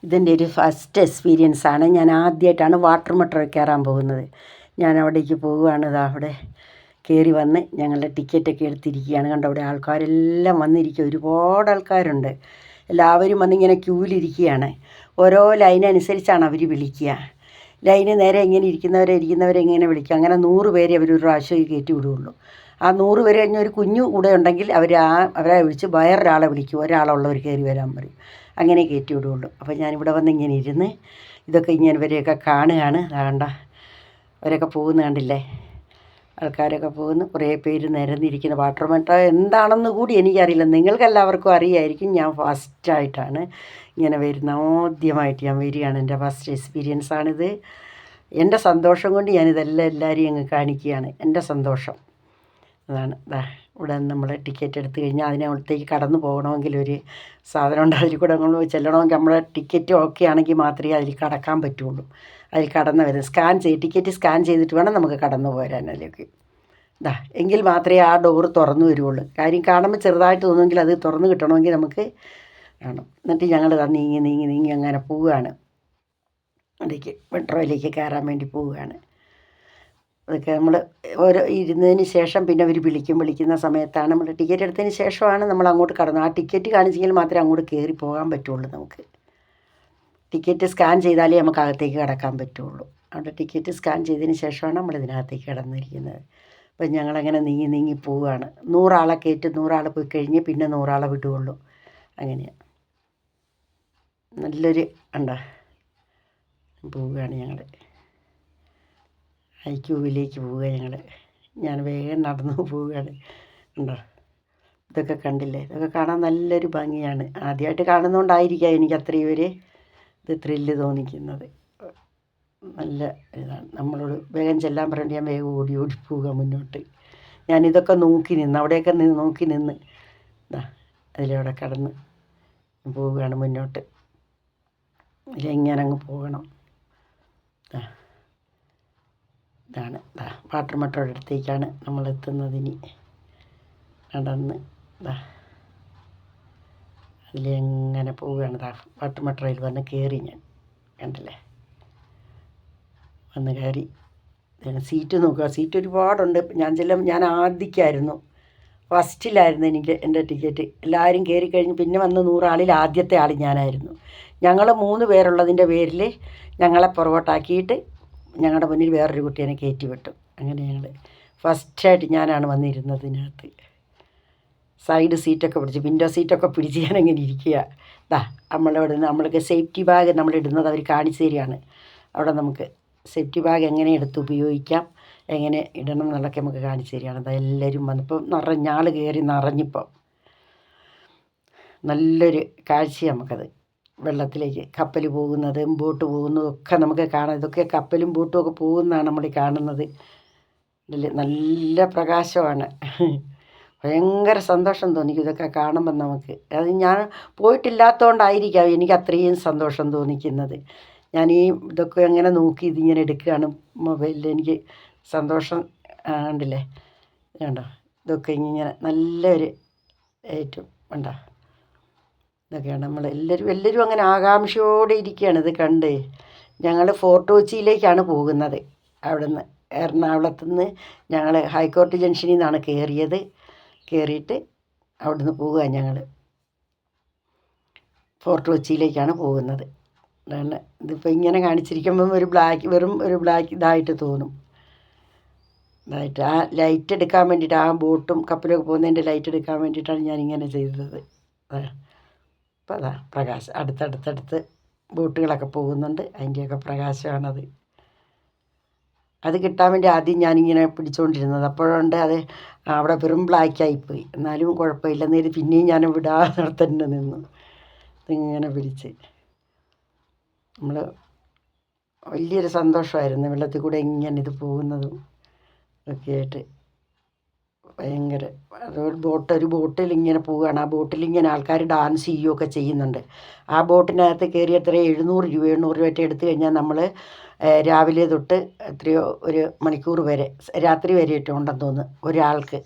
ഇതെൻ്റെ ഒരു first experience ആണ്. ഞാൻ ആദ്യമായിട്ടാണ് വാട്ടർ മെട്രോ കയറാൻ പോകുന്നത്. ഞാൻ അവിടേക്ക് പോവുകയാണ്. ഇതാ അവിടെ കയറി വന്ന് ഞങ്ങളുടെ ടിക്കറ്റൊക്കെ എടുത്തിരിക്കുകയാണ്. കണ്ടോ അവിടെ ആൾക്കാരെല്ലാം വന്നിരിക്കുക, ഒരുപാട് ആൾക്കാരുണ്ട്. എല്ലാവരും വന്നിങ്ങനെ ക്യൂവിലിരിക്കുകയാണ്. ഓരോ ലൈൻ അനുസരിച്ചാണ് അവർ വിളിക്കുക. ലൈന് നേരെ ഇങ്ങനെ ഇരിക്കുന്നവരെ ഇങ്ങനെ വിളിക്കുക. അങ്ങനെ 100 പേരെ അവർ ഒരു പ്രാവശ്യം കയറ്റി വിടുകയുള്ളൂ. ആ 100 പേര് കഴിഞ്ഞ് ഒരു കുഞ്ഞു കൂടെ ഉണ്ടെങ്കിൽ അവരെ വിളിച്ച് വേറൊരാളെ വിളിക്കും, ഒരാളുള്ളവർ കയറി വരാൻ പറയും. അങ്ങനെ കയറ്റി വിടുകയുള്ളൂ. അപ്പോൾ ഞാനിവിടെ വന്ന് ഇങ്ങനെ ഇരുന്ന് ഇതൊക്കെ ഇങ്ങനെ ഇവരെയൊക്കെ കാണുകയാണ്. വേണ്ട അവരൊക്കെ പോകുന്ന കണ്ടില്ലേ, ആൾക്കാരൊക്കെ പോകുന്നു. കുറേ പേര് നിരന്നിരിക്കുന്നു. വാട്ടർ മെട്രോ എന്താണെന്ന് കൂടി എനിക്കറിയില്ല, നിങ്ങൾക്കെല്ലാവർക്കും അറിയായിരിക്കും. ഞാൻ ഫസ്റ്റായിട്ടാണ് ഇങ്ങനെ വരുന്ന, ആദ്യമായിട്ട് ഞാൻ വരികയാണ്. എൻ്റെ ഫസ്റ്റ് എക്സ്പീരിയൻസ് ആണിത്. എൻ്റെ സന്തോഷം കൊണ്ട് ഞാനിതെല്ലാം എല്ലാവരെയും അങ്ങ് കാണിക്കുകയാണ്, എൻ്റെ സന്തോഷം അതാണ്. ഇവിടെ നമ്മൾ ടിക്കറ്റ് എടുത്തു കഴിഞ്ഞാൽ അതിനകത്തേക്ക് കടന്നു പോകണമെങ്കിൽ ഒരു സാധനം ഉണ്ട്, അതിൽ കൂടെ നമ്മൾ ചെല്ലണമെങ്കിൽ നമ്മുടെ ടിക്കറ്റ് ഓക്കെ ആണെങ്കിൽ മാത്രമേ അതിൽ കടക്കാൻ പറ്റുള്ളൂ. അതിൽ കടന്ന് വരും, ടിക്കറ്റ് സ്കാൻ ചെയ്തിട്ട് വേണം നമുക്ക് കടന്നു പോരാൻ അതിലേക്ക്. എങ്കിൽ മാത്രമേ ആ ഡോറ് തുറന്നു വരുള്ളൂ. കാര്യം കാണുമ്പോൾ ചെറുതായിട്ട് തോന്നുമെങ്കിൽ അത് തുറന്നു കിട്ടണമെങ്കിൽ നമുക്ക് വേണം. എന്നിട്ട് ഞങ്ങൾ നീങ്ങി അങ്ങനെ പോവുകയാണ്. അതിലേക്ക് മെട്രോയിലേക്ക് കയറാൻ വേണ്ടി പോവുകയാണ്. അതൊക്കെ നമ്മൾ ഓരോ ഇരുന്നതിന് ശേഷം പിന്നെ അവർ വിളിക്കുന്ന സമയത്താണ് നമ്മൾ ടിക്കറ്റ് എടുത്തതിന് ശേഷമാണ് നമ്മൾ അങ്ങോട്ട് കടന്നത്. ആ ടിക്കറ്റ് കാണിച്ചെങ്കിൽ മാത്രമേ അങ്ങോട്ട് കയറി പോകാൻ പറ്റുള്ളൂ. നമുക്ക് ടിക്കറ്റ് സ്കാൻ ചെയ്താലേ നമുക്ക് അകത്തേക്ക് കിടക്കാൻ പറ്റുള്ളൂ. അവിടെ ടിക്കറ്റ് സ്കാൻ ചെയ്തതിന് ശേഷമാണ് നമ്മൾ ഇതിനകത്തേക്ക് കിടന്നിരിക്കുന്നത്. അപ്പം ഞങ്ങളങ്ങനെ നീങ്ങി പോവുകയാണ്. 100 ആളെ കയറ്റി 100 ആൾ പോയി കഴിഞ്ഞ് പിന്നെ 100 ആളെ വിടുകയുള്ളൂ. അങ്ങനെയാണ്. നല്ലൊരു പോവുകയാണ് ഞങ്ങൾ. ക്യൂവിലേക്ക് പോവുക ഞാൻ വേഗം നടന്നു പോവുകയാണ്. ഇതൊക്കെ കണ്ടില്ലേ, ഇതൊക്കെ കാണാൻ നല്ലൊരു ഭംഗിയാണ്. ആദ്യമായിട്ട് കാണുന്നതുകൊണ്ടായിരിക്കാം എനിക്ക് അത്രയും ഇത് ത്രില്ല് തോന്നിക്കുന്നത്. നല്ല ഇതാണ്. നമ്മളോട് വേഗം ചെല്ലാൻ പറഞ്ഞിട്ട് ഞാൻ വേഗം ഓടി പോവുക മുന്നോട്ട്. ഞാനിതൊക്കെ അവിടെയൊക്കെ നോക്കി നിന്ന് അതിലൂടെ കടന്ന് പോവുകയാണ് മുന്നോട്ട്. ഇതിലെങ്ങനെ അങ്ങ് പോകണം. ഇതാണ് വാട്ടർ മെട്രോയുടെ അടുത്തേക്കാണ് നമ്മൾ എത്തുന്നതിന്. നടന്ന് അതിലെങ്ങനെ പോവുകയാണ്. വാട്ടർ മെട്രോയിൽ വന്ന് കയറി ഞാൻ, കണ്ടില്ലേ, വന്ന് കയറി. സീറ്റ് നോക്കുക, സീറ്റ് ഒരുപാടുണ്ട്. ഞാൻ ആദ്യക്കായിരുന്നു, ഫസ്റ്റിലായിരുന്നു എൻ്റെ ടിക്കറ്റ്. എല്ലാവരും കയറി കഴിഞ്ഞ് പിന്നെ വന്ന് 100 ആളിൽ ആദ്യത്തെ ആൾ ഞാനായിരുന്നു. ഞങ്ങൾ 3 പേരുള്ളതിൻ്റെ പേരിൽ ഞങ്ങളെ പുറകോട്ടാക്കിയിട്ട് ഞങ്ങളുടെ മുന്നിൽ വേറൊരു കുട്ടീനെ കയറ്റി വിട്ടു. അങ്ങനെ ഞങ്ങൾ ഫസ്റ്റായിട്ട് ഞാനാണ് വന്നിരുന്നത് ഇതിനകത്ത്. സൈഡ് സീറ്റൊക്കെ പിടിച്ച്, വിൻഡോ സീറ്റൊക്കെ പിടിച്ച് ഞാനങ്ങനെ ഇരിക്കുക. നമ്മൾക്ക് സേഫ്റ്റി ബാഗ് നമ്മളിടുന്നത് അവർ കാണിച്ചു തരികയാണ്. അവിടെ നമുക്ക് സേഫ്റ്റി ബാഗ് എങ്ങനെ എടുത്ത് ഉപയോഗിക്കാം, എങ്ങനെ ഇടണം എന്നുള്ളതൊക്കെ നമുക്ക് കാണിച്ചു തരികയാണ്. എല്ലാവരും വന്നപ്പോൾ ആൾ കയറി നിറഞ്ഞിപ്പോൾ നല്ലൊരു കാഴ്ച നമുക്കത്. വെള്ളത്തിലേക്ക് കപ്പൽ പോകുന്നതും ബോട്ട് പോകുന്നതും ഒക്കെ നമുക്ക് കാണാം. ഇതൊക്കെ കപ്പലും ബോട്ടും ഒക്കെ പോകുന്നതാണ് നമ്മൾ കാണുന്നത്. നല്ല പ്രകാശമാണ്. ഭയങ്കര സന്തോഷം തോന്നിക്കും ഇതൊക്കെ കാണുമ്പം നമുക്ക്. അത് ഞാൻ പോയിട്ടില്ലാത്തതുകൊണ്ടായിരിക്കാം എനിക്ക് അത്രയും സന്തോഷം തോന്നിക്കുന്നത്. ഇതൊക്കെ അങ്ങനെ നോക്കി ഇതിങ്ങനെ എടുക്കുകയാണ് മൊബൈലിൽ. എനിക്ക് സന്തോഷം കണ്ടില്ലേ, കണ്ടോ, ഇതൊക്കെ ഇങ്ങനെ നല്ലൊരു ഏറ്റവും ഇതൊക്കെയാണ്. എല്ലാവരും അങ്ങനെ ആകാംക്ഷയോടെ ഇരിക്കുകയാണ് ഇത് കണ്ട്. ഞങ്ങൾ ഫോർട്ട് കൊച്ചിയിലേക്കാണ് പോകുന്നത്. അവിടുന്ന് എറണാകുളത്തു നിന്ന് ഞങ്ങൾ ഹൈക്കോർട്ട് ജംഗ്ഷനിൽ നിന്നാണ് കയറിയിട്ട് അവിടുന്ന് പോവുക. ഞങ്ങൾ ഫോർട്ട് കൊച്ചിയിലേക്കാണ് പോകുന്നത്. ഇതിപ്പോൾ ഇങ്ങനെ കാണിച്ചിരിക്കുമ്പം വെറും ഒരു ബ്ലാക്ക് ഇതായിട്ട് തോന്നും. ആ ലൈറ്റ് എടുക്കാൻ വേണ്ടിയിട്ട്, ആ ബോട്ടും കപ്പലൊക്കെ പോകുന്നതിൻ്റെ ലൈറ്റ് എടുക്കാൻ വേണ്ടിയിട്ടാണ് ഞാനിങ്ങനെ ചെയ്തത്. അപ്പോൾ പ്രകാശം അടുത്തടുത്തടുത്ത് ബോട്ടുകളൊക്കെ പോകുന്നുണ്ട്. അതിൻ്റെയൊക്കെ പ്രകാശമാണത്. അത് കിട്ടാൻ വേണ്ടി ആദ്യം ഞാനിങ്ങനെ പിടിച്ചുകൊണ്ടിരുന്നത്. അപ്പോഴുണ്ട് അത് അവിടെ വെറും ബ്ലാക്കായിപ്പോയി. എന്നാലും കുഴപ്പമില്ല, നേരം പിന്നെയും ഞാൻ വിടാതെ തന്നെ നിന്നു ഇങ്ങനെ പിടിച്ച്. വലിയൊരു സന്തോഷമായിരുന്നു വെള്ളത്തിൽ കൂടെ ഇങ്ങനെ ഇത് പോകുന്നതും ഒക്കെ ആയിട്ട്. ഭയങ്കര ഒരു ബോട്ടിൽ ഇങ്ങനെ പോവുകയാണ്. ആ ബോട്ടിൽ ഇങ്ങനെ ആൾക്കാർ ഡാൻസ് ചെയ്യുകയൊക്കെ ചെയ്യുന്നുണ്ട്. ആ ബോട്ടിനകത്ത് കയറി 700 രൂപ എടുത്തു കഴിഞ്ഞാൽ നമ്മൾ രാവിലെ തൊട്ട് ഒരു മണിക്കൂർ വരെ, രാത്രി വരെ ഉണ്ടെന്ന് തോന്നുന്നു. ഒരാൾക്ക്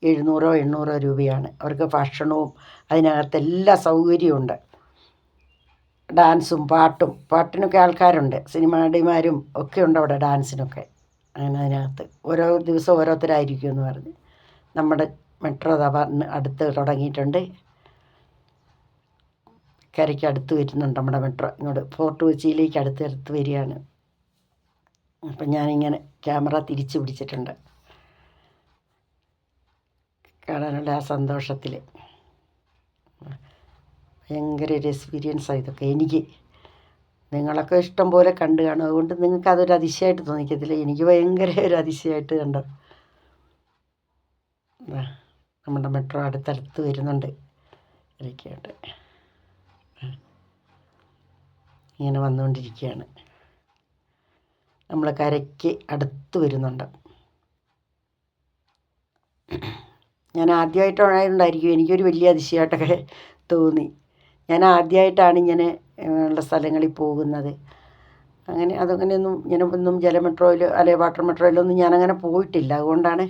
700-800 രൂപയാണ്. അവർക്ക് ഭക്ഷണവും അതിനകത്ത് എല്ലാ സൗകര്യവും ഉണ്ട്. ഡാൻസും പാട്ടിനൊക്കെ ആൾക്കാരുണ്ട്, സിനിമാ നടിമാരും ഒക്കെ ഉണ്ട് അവിടെ ഡാൻസിനൊക്കെ. അങ്ങനെ അതിനകത്ത് ഓരോ ദിവസം ഓരോരുത്തരായിരിക്കും എന്ന് പറഞ്ഞ് നമ്മുടെ മെട്രോ അടുത്ത് തുടങ്ങിയിട്ടുണ്ട്. കരയ്ക്ക് അടുത്ത് വരുന്നുണ്ട് നമ്മുടെ മെട്രോ, ഇങ്ങോട്ട് ഫോർട്ട് കൊച്ചിയിലേക്ക് അടുത്ത് വരികയാണ്. അപ്പം ഞാനിങ്ങനെ ക്യാമറ തിരിച്ചു പിടിച്ചിട്ടുണ്ട് കാണാനുള്ള ആ സന്തോഷത്തിൽ. ഭയങ്കര ഒരു എക്സ്പീരിയൻസാണ് ഇതൊക്കെ എനിക്ക്. നിങ്ങളൊക്കെ ഇഷ്ടം പോലെ കണ്ടു കാണും, അതുകൊണ്ട് നിങ്ങൾക്ക് അതൊരു അതിശയമായിട്ട് തോന്നിക്കത്തില്ല. എനിക്ക് ഭയങ്കര ഒരു അതിശയമായിട്ട് കണ്ടോ. നമ്മുടെ മെട്രോ അടുത്തടുത്ത് വരുന്നുണ്ട്. ഇതൊക്കെയായിട്ട് ഇങ്ങനെ വന്നുകൊണ്ടിരിക്കുകയാണ്. നമ്മൾ കരയ്ക്ക് അടുത്ത് വരുന്നുണ്ട്. ഞാൻ ആദ്യമായിട്ടായതുകൊണ്ടായിരിക്കും എനിക്കൊരു വലിയ അതിശയമായിട്ടൊക്കെ തോന്നി. ഞാൻ ആദ്യമായിട്ടാണ് ഇങ്ങനെ ഉള്ള സ്ഥലങ്ങളിൽ പോകുന്നത്. അതങ്ങനെയൊന്നും ഒന്നും ജല മെട്രോയിൽ അല്ലെങ്കിൽ വാട്ടർ മെട്രോയിലൊന്നും ഞാനങ്ങനെ പോയിട്ടില്ല. അതുകൊണ്ടാണ്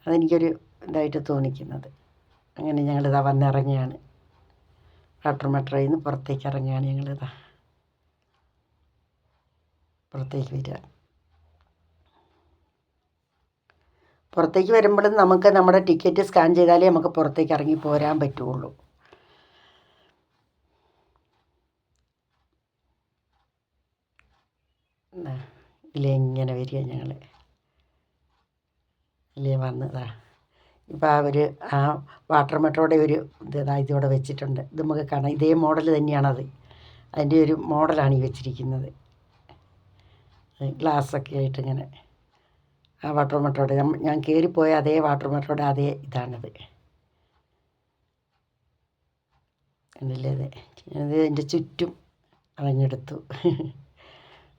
അതെനിക്കൊരു ഇതായിട്ട് തോന്നിക്കുന്നത്. അങ്ങനെ ഞങ്ങളിതാ വന്നിറങ്ങിയാണ്, വാട്ടർ മെട്രോയിൽ നിന്ന് പുറത്തേക്ക് ഇറങ്ങിയാണ് ഞങ്ങളിതാ പുറത്തേക്ക് വരിക. പുറത്തേക്ക് വരുമ്പോഴും നമുക്ക് നമ്മുടെ ടിക്കറ്റ് സ്കാൻ ചെയ്താലേ നമുക്ക് പുറത്തേക്ക് ഇറങ്ങി പോരാൻ പറ്റുള്ളൂ. ഇല്ലേ ഇങ്ങനെ വരിക ഞങ്ങൾ, ഇല്ലേ വന്നതാ. ഇപ്പോൾ ആ വാട്ടർ മെട്രോയുടെ ഒരു ഇതിവിടെ വെച്ചിട്ടുണ്ട്. ഇത് നമുക്ക് കാണാം, ഇതേ മോഡൽ തന്നെയാണത്. അതിൻ്റെ ഒരു മോഡലാണ് ഈ വെച്ചിരിക്കുന്നത്, ഗ്ലാസ്സൊക്കെ ആയിട്ട് ഇങ്ങനെ. ആ വാട്ടർ മെട്രോയുടെ ഞാൻ കയറിപ്പോയ അതേ വാട്ടർ മെട്രോയുടെ അതേ ഇതാണിത്. കണ്ടില്ലേ അത് എൻ്റെ ചുറ്റും അറഞ്ഞെടുത്തു.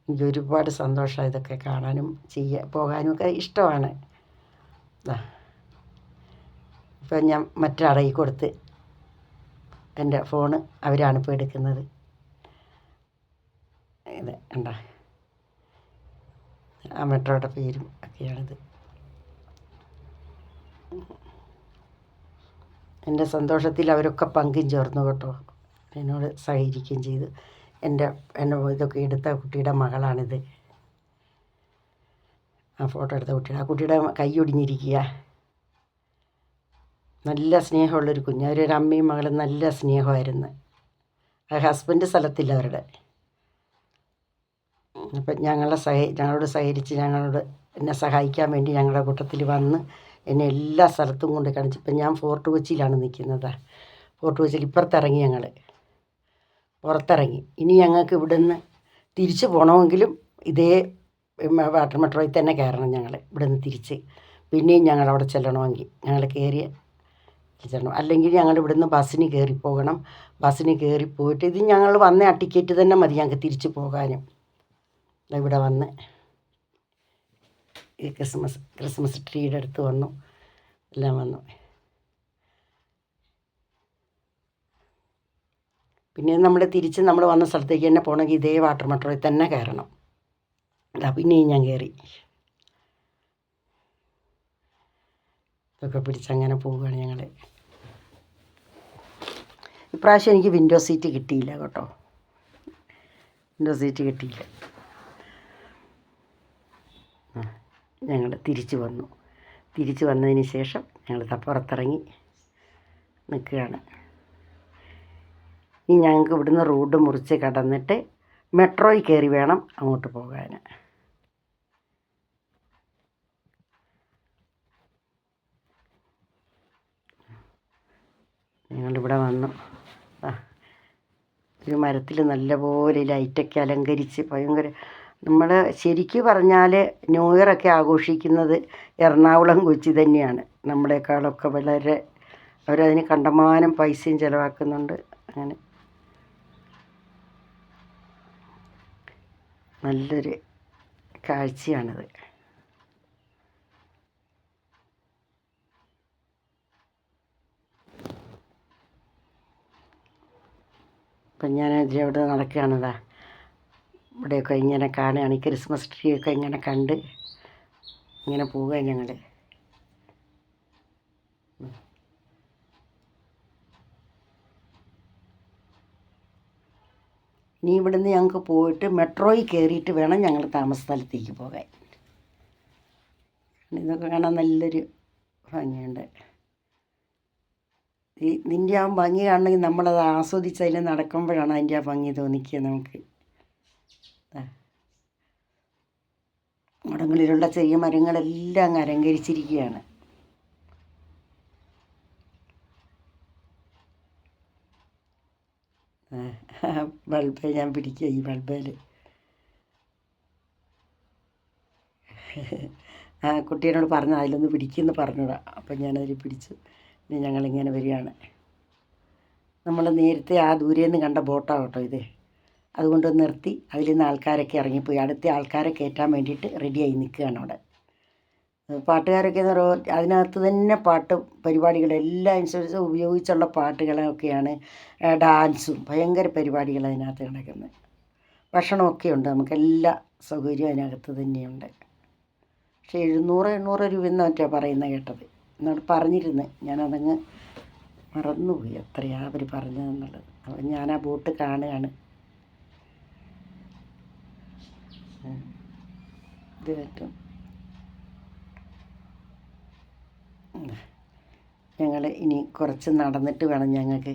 എനിക്ക് ഒരുപാട് സന്തോഷമാണ് ഇതൊക്കെ കാണാനും പോകാനും ഒക്കെ ഇഷ്ടമാണ്. ഇപ്പം ഞാൻ മറ്റൊരാളെ കൊടുത്ത് എൻ്റെ ഫോണ് അവരാണ് ഇപ്പോൾ എടുക്കുന്നത്. ഇത് കണ്ടോ, ആ മെട്രോയുടെ പേരും ഒക്കെയാണിത്. എൻ്റെ സന്തോഷത്തിൽ അവരൊക്കെ പങ്കും ചേർന്നു കേട്ടോ, എന്നോട് സഹകരിക്കുകയും ചെയ്തു. എന്നെ ഇതൊക്കെ എടുത്ത കുട്ടിയുടെ മകളാണിത്. ആ ഫോട്ടോ എടുത്ത ആ കുട്ടിയുടെ കൈ ഒടിഞ്ഞിരിക്കുക. നല്ല സ്നേഹമുള്ളൊരു കുഞ്ഞ്, അവരൊരു അമ്മയും മകളും നല്ല സ്നേഹമായിരുന്നു. ആ ഹസ്ബൻഡ് സ്ഥലത്തില്ല അവരുടെ. അപ്പം ഞങ്ങളോട് സഹകരിച്ച് എന്നെ സഹായിക്കാൻ വേണ്ടി ഞങ്ങളുടെ കൂട്ടത്തിൽ വന്ന് എന്നെ എല്ലാ സ്ഥലത്തും കൊണ്ട് കാണിച്ചു. ഇപ്പം ഞാൻ ഫോർട്ട് കൊച്ചിയിലാണ് നിൽക്കുന്നത്. ഫോർട്ട് കൊച്ചിയിൽ ഇപ്പുറത്തിറങ്ങി, ഞങ്ങൾ പുറത്തിറങ്ങി. ഇനി ഞങ്ങൾക്ക് ഇവിടുന്ന് തിരിച്ചു പോകണമെങ്കിലും ഇതേ വാട്ടർ മെട്രോയിൽ തന്നെ കയറണം. ഞങ്ങൾ ഇവിടുന്ന് തിരിച്ച് പിന്നെയും ഞങ്ങളവിടെ ചെല്ലണമെങ്കിൽ ഞങ്ങൾ ചെല്ലണം. അല്ലെങ്കിൽ ഞങ്ങൾ ഇവിടുന്ന് ബസ്സിന് കയറി പോകണം. ബസ്സിന് കയറി പോയിട്ട് ഇത് ഞങ്ങൾ വന്ന ആ ടിക്കറ്റ് തന്നെ മതി ഞങ്ങൾക്ക് തിരിച്ച് പോകാനും. ഇവിടെ വന്ന് ഈ ക്രിസ്മസ് ട്രീയുടെ അടുത്ത് വന്നു, എല്ലാം വന്നു. പിന്നെ നമ്മൾ വന്ന സ്ഥലത്തേക്ക് തന്നെ പോകണമെങ്കിൽ ഇതേ വാട്ടർ മെട്രോയിൽ തന്നെ കയറണം. പിന്നെയും ഞാൻ കയറി, ഇതൊക്കെ പിടിച്ചങ്ങനെ പോവുകയാണ് ഞങ്ങൾ. ഇപ്രാവശ്യം എനിക്ക് വിൻഡോ സീറ്റ് കിട്ടിയില്ല കേട്ടോ, വിൻഡോ സീറ്റ് കിട്ടിയില്ല. ഞങ്ങൾ തിരിച്ചു വന്നതിന് ശേഷം ഞങ്ങൾ പുറത്തിറങ്ങി നിൽക്കുകയാണ്. ഇനി ഞങ്ങൾക്ക് ഇവിടുന്ന് റോഡ് മുറിച്ച് കടന്നിട്ട് മെട്രോയിൽ കയറി വേണം അങ്ങോട്ട് പോകാൻ. ഞങ്ങളിവിടെ വന്നു. ഒരു മരത്തിൽ നല്ലപോലെ ലൈറ്റൊക്കെ അലങ്കരിച്ച് ഭയങ്കര, നമ്മൾ ശരിക്കും പറഞ്ഞാൽ ന്യൂ ഇയറൊക്കെ ആഘോഷിക്കുന്നത് എറണാകുളം കൊച്ചി തന്നെയാണ്. നമ്മളെക്കാളൊക്കെ വളരെ അവരതിന് കണ്ടമാനം പൈസയും ചിലവാക്കുന്നുണ്ട്. അങ്ങനെ നല്ലൊരു കാഴ്ചയാണിത്. ഇപ്പം ഞാൻ ഇതിലവിടെ നടക്കുകയാണിതാ. ഇവിടെയൊക്കെ ഇങ്ങനെ കാണുകയാണ്, ഈ ക്രിസ്മസ് ട്രീ ഒക്കെ ഇങ്ങനെ കണ്ട് ഇങ്ങനെ പോവുക ഞങ്ങൾ. ഇനി ഇവിടുന്ന് ഞങ്ങൾക്ക് പോയിട്ട് മെട്രോയിൽ കയറിയിട്ട് വേണം ഞങ്ങൾ താമസ സ്ഥലത്തേക്ക് പോകാൻ. ഇതൊക്കെ കാണാൻ നല്ലൊരു ഭംഗിയുണ്ട്. ഇതിൻ്റെ ആ ഭംഗി കാണണമെങ്കിൽ നമ്മളത് ആസ്വദിച്ച് അതിൽ നടക്കുമ്പോഴാണ് അതിൻ്റെ ആ ഭംഗി തോന്നിക്കുക നമുക്ക്. അവിടങ്ങളിലുള്ള ചെറിയ മരങ്ങളെല്ലാം അങ്ങ് അലങ്കരിച്ചിരിക്കുകയാണ്. ബൾബ് ഞാൻ പിടിക്കുക, ഈ ബൾബേൽ ആ കുട്ടീനോട് പറഞ്ഞു അതിലൊന്ന് പിടിക്കുമെന്ന് പറഞ്ഞതാ. അപ്പം ഞാനതിൽ പിടിച്ചു. ഇനി ഞങ്ങളിങ്ങനെ വരികയാണ്. നമ്മൾ നേരത്തെ ആ ദൂരെ നിന്ന് കണ്ട ബോട്ടാണ് കേട്ടോ ഇത്. അതുകൊണ്ട് നിർത്തി അതിൽ നിന്ന് ആൾക്കാരൊക്കെ ഇറങ്ങിപ്പോയി. അടുത്ത ആൾക്കാരെ കയറ്റാൻ വേണ്ടിയിട്ട് റെഡിയായി നിൽക്കുകയാണ് അവിടെ. പാട്ടുകാരൊക്കെ എന്ന് പറയുമ്പോൾ അതിനകത്ത് തന്നെ പാട്ട് പരിപാടികൾ എല്ലാ ഇൻസ്ട്രുമെൻസും ഉപയോഗിച്ചുള്ള പാട്ടുകളൊക്കെയാണ്. ഡാൻസും ഭയങ്കര പരിപാടികൾ അതിനകത്ത് നടക്കുന്നത്. ഭക്ഷണമൊക്കെ ഉണ്ട്, നമുക്കെല്ലാ സൗകര്യവും അതിനകത്ത് തന്നെയുണ്ട്. പക്ഷേ 700 രൂപ എന്ന് മറ്റാണ് പറയുന്നത് കേട്ടത്. എന്നോട് പറഞ്ഞിരുന്നു, ഞാനതങ്ങ് മറന്നുപോയി എത്രയാണ് അവർ പറഞ്ഞതെന്നുള്ളത്. അപ്പം ഞാൻ ആ ബോട്ട് കാണുകയാണ്. ഇത് പറ്റും. ഞങ്ങൾ ഇനി കുറച്ച് നടന്നിട്ട് വേണം ഞങ്ങൾക്ക്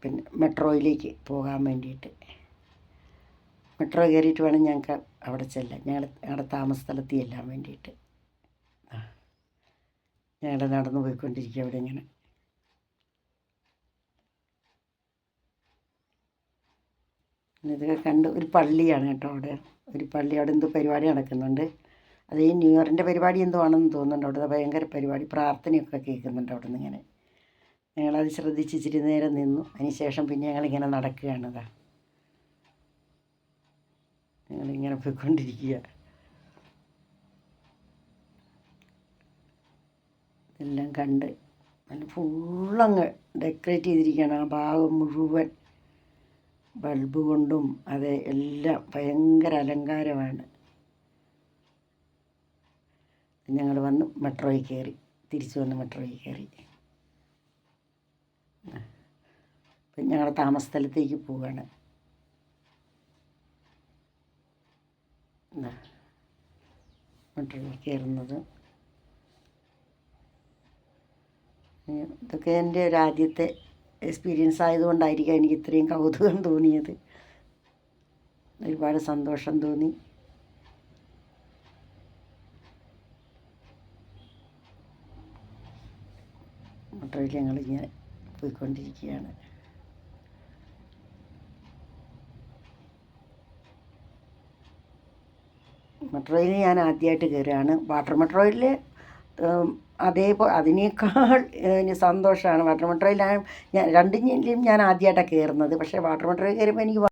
പിന്നെ മെട്രോയിലേക്ക് പോകാൻ വേണ്ടിയിട്ട്. മെട്രോ കയറിയിട്ട് വേണം ഞങ്ങൾക്ക് അവിടെ ചെല്ലാൻ, ഞങ്ങളുടെ താമസ സ്ഥലത്ത് ചെല്ലാൻ വേണ്ടിയിട്ട്. ഞങ്ങൾ നടന്നു പോയിക്കൊണ്ടിരിക്കുക അവിടെ ഇങ്ങനെ. ഇതൊക്കെ കണ്ട് ഒരു പള്ളിയാണ് കേട്ടോ അവിടെ. ഒരു പള്ളി, അവിടെ എന്തോ പരിപാടി നടക്കുന്നുണ്ട്. അത് ഈ ന്യൂ ഇയറിൻ്റെ പരിപാടി എന്തോ ആണെന്ന് തോന്നുന്നുണ്ട്. അവിടുത്തെ ഭയങ്കര പരിപാടി, പ്രാർത്ഥനയൊക്കെ കേൾക്കുന്നുണ്ട് അവിടെ നിന്ന് ഇങ്ങനെ. ഞങ്ങളത് ശ്രദ്ധിച്ച് ഇച്ചിരി നേരം നിന്നു. അതിന് ശേഷം പിന്നെ ഞങ്ങളിങ്ങനെ നടക്കുകയാണ്. ഞങ്ങളിങ്ങനെ പോയിക്കൊണ്ടിരിക്കുക. ഇതെല്ലാം കണ്ട് നല്ല ഫുള്ളങ്ങ് ഡെക്കറേറ്റ് ചെയ്തിരിക്കുകയാണ്. ആ ഭാഗം മുഴുവൻ ബൾബ് കൊണ്ടും അത് എല്ലാം ഭയങ്കര അലങ്കാരമാണ്. ഞങ്ങൾ വന്ന് മെട്രോയിൽ കയറി, തിരിച്ചു വന്ന് മെട്രോയിൽ കയറി. അപ്പം ഞങ്ങളുടെ താമസ സ്ഥലത്തേക്ക് പോവുകയാണ്. മെട്രോയിൽ കയറുന്നത് ഇതൊക്കെ എൻ്റെ ഒരു ആദ്യത്തെ എക്സ്പീരിയൻസ് ആയതുകൊണ്ടായിരിക്കാം എനിക്ക് ഇത്രയും കൗതുകം തോന്നിയത്. ഒരുപാട് സന്തോഷം തോന്നി. മെട്രോയിൽ ഞങ്ങളിങ്ങനെ പോയിക്കൊണ്ടിരിക്കുകയാണ്. മെട്രോയിൽ ഞാൻ ആദ്യമായിട്ട് കയറുകയാണ്. വാട്ടർ മെട്രോയിൽ അതേപോലെ അതിനേക്കാൾ സന്തോഷമാണ്. വാട്ടർ മെട്രോയിലാണ് ഞാൻ രണ്ടിലും ഞാൻ ആദ്യമായിട്ടാണ് കയറുന്നത്. പക്ഷേ വാട്ടർ മെട്രോയിൽ കയറിയപ്പോൾ എനിക്ക്